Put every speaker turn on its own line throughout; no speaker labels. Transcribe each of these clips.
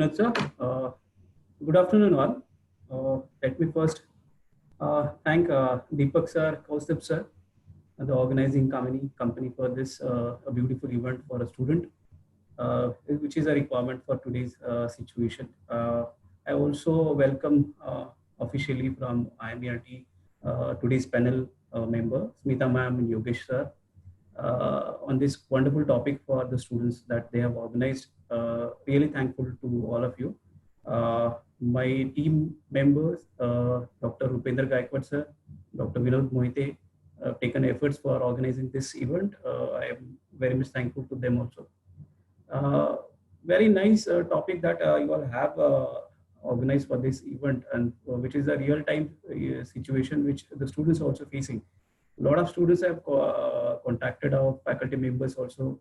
Sir. Good afternoon, all. Let me first thank Deepak sir, Kaustubh sir, and the organizing company for this a beautiful event for a student, which is a requirement for today's situation. I also welcome officially from IMERT today's panel member, Smita ma'am and Yogesh sir, on this wonderful topic for the students that they have organized. Really thankful to all of you. My team members, Dr. Rupendra Gaikwad sir, Dr. Vinod Mohite, taken efforts for organizing this event. I am very much thankful to them also. Very nice topic that you all have organized for this event, and which is a real-time situation which the students are also facing. A lot of students have contacted our faculty members also.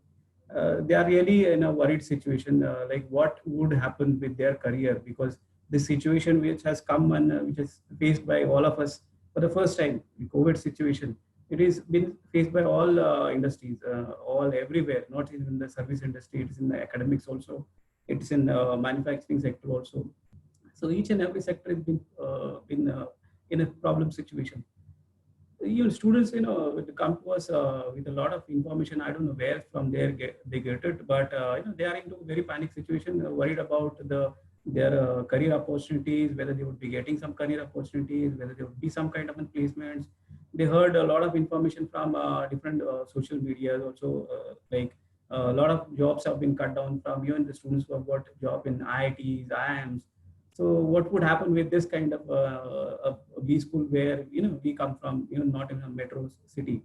They are really in a worried situation, like what would happen with their career, because this situation which has come and which is faced by all of us for the first time, the COVID situation, it is been faced by all industries, all everywhere, not even in the service industry, it is in the academics also, it's in manufacturing sector also. So each and every sector has been in a problem situation. Even students, they come to us with a lot of information. I don't know where from there they get it, but they are into very panic situation, worried about their career opportunities, whether they would be getting some career opportunities, whether there would be some kind of placements. They heard a lot of information from different social media also, like a lot of jobs have been cut down from even the students who have got job in IITs, IIMs. So what would happen with this kind of a B school where we come from, not in a metro city?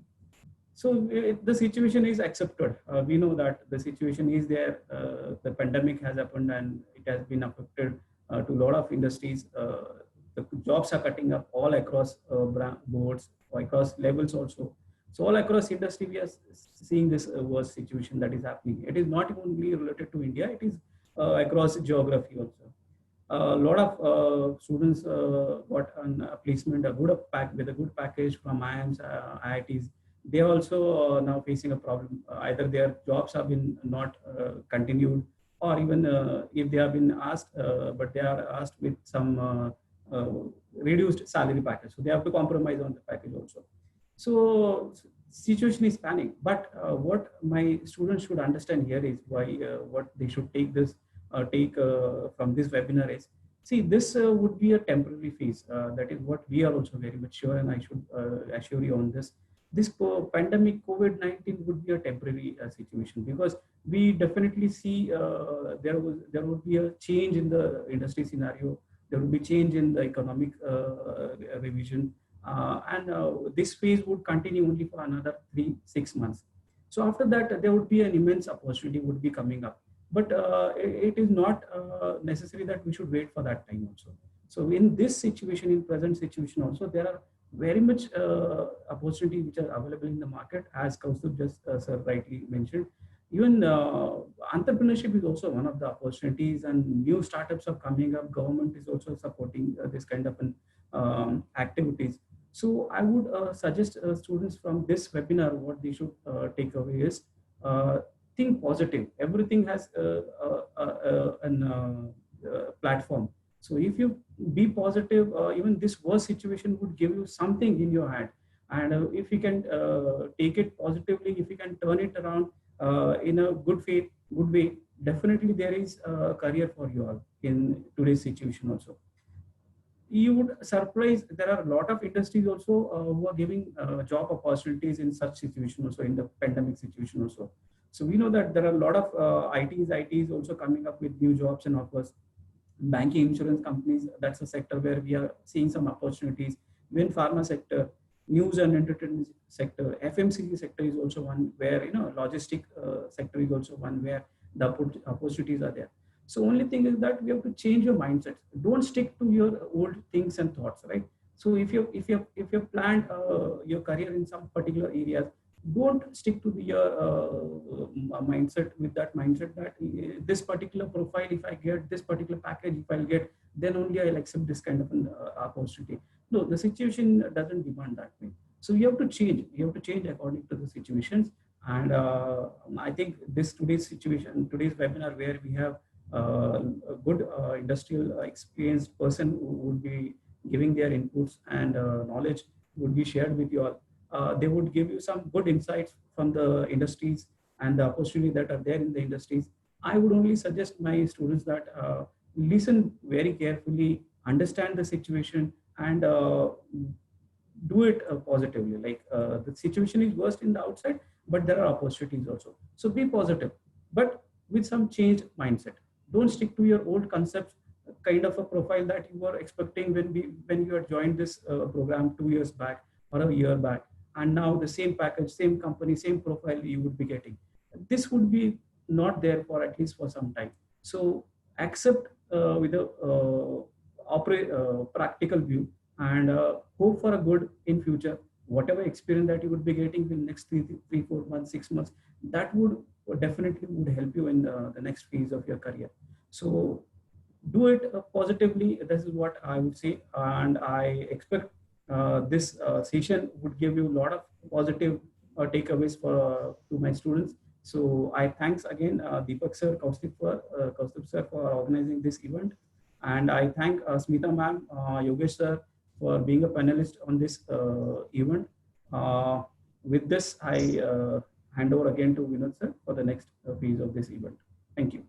So the situation is accepted. We know that the situation is there. The pandemic has happened and it has been affected to a lot of industries. The jobs are cutting up all across boards, across levels also. So all across industry, we are seeing this worst situation that is happening. It is not only related to India; it is across geography also. A lot of students got a placement, a good pack with a good package from IIMs, IITs. They are also now facing a problem. Either their jobs have been not continued, or even if they have been asked, but they are asked with some reduced salary package. So they have to compromise on the package also. So situation is panic. But what my students should understand here is why what they should take from this webinar is, see, this would be a temporary phase. That is what we are also very much sure, and I should assure you on this. This pandemic COVID-19 would be a temporary situation, because we definitely see there would be a change in the industry scenario. There would be change in the economic revision, and this phase would continue only for another 3-6 months. So after that, there would be an immense opportunity would be coming up, but it is not necessary that we should wait for that time also. So in this situation, in present situation also, there are very much opportunities which are available in the market, as Kaustubh just sir rightly mentioned. Even entrepreneurship is also one of the opportunities, and new startups are coming up. Government is also supporting this kind of activities. So I would suggest students from this webinar, what they should take away is, think positive. Everything has a platform. So if you be positive, even this worst situation would give you something in your hand. And if you can take it positively, if you can turn it around in a good way, definitely there is a career for you all in today's situation also. You would surprise, there are a lot of industries also who are giving job opportunities in such situation also, in the pandemic situation also. So we know that there are a lot of ITs also coming up with new jobs and offers. Banking, insurance companies, that's a sector where we are seeing some opportunities. Even pharma sector, news and entertainment sector, FMCG sector is also one where, logistic sector is also one where the opportunities are there. So only thing is that we have to change your mindset. Don't stick to your old things and thoughts, right? So if you planned your career in some particular areas, don't stick to your mindset, with that mindset that this particular profile, if I get this particular package, if I'll get, then only I'll accept this kind of an opportunity. No, the situation doesn't demand that way. So you have to change. You have to change according to the situations. And I think this today's situation, today's webinar, where we have a good industrial experienced person who would be giving their inputs and knowledge would be shared with you all. They would give you some good insights from the industries and the opportunity that are there in the industries. I would only suggest my students that listen very carefully, understand the situation, and do it positively. Like the situation is worst in the outside, but there are opportunities also. So be positive, but with some changed mindset. Don't stick to your old concepts, kind of a profile that you were expecting when you had joined this program 2 years back or a year back, and now the same package, same company, same profile you would be getting. This would be not there for at least for some time. So accept with a practical view, and hope for a good in future. Whatever experience that you would be getting in next 3, 4 months, 6 months, that would definitely would help you in the next phase of your career. So do it positively. This is what I would say, and I expect this session would give you a lot of positive takeaways for to my students. So I thanks again Deepak sir, Kaustubh sir for organizing this event, and I thank Smita ma'am, Yogesh sir for being a panelist on this event. With this, I hand over again to Vinod sir for the next phase of this event. Thank you.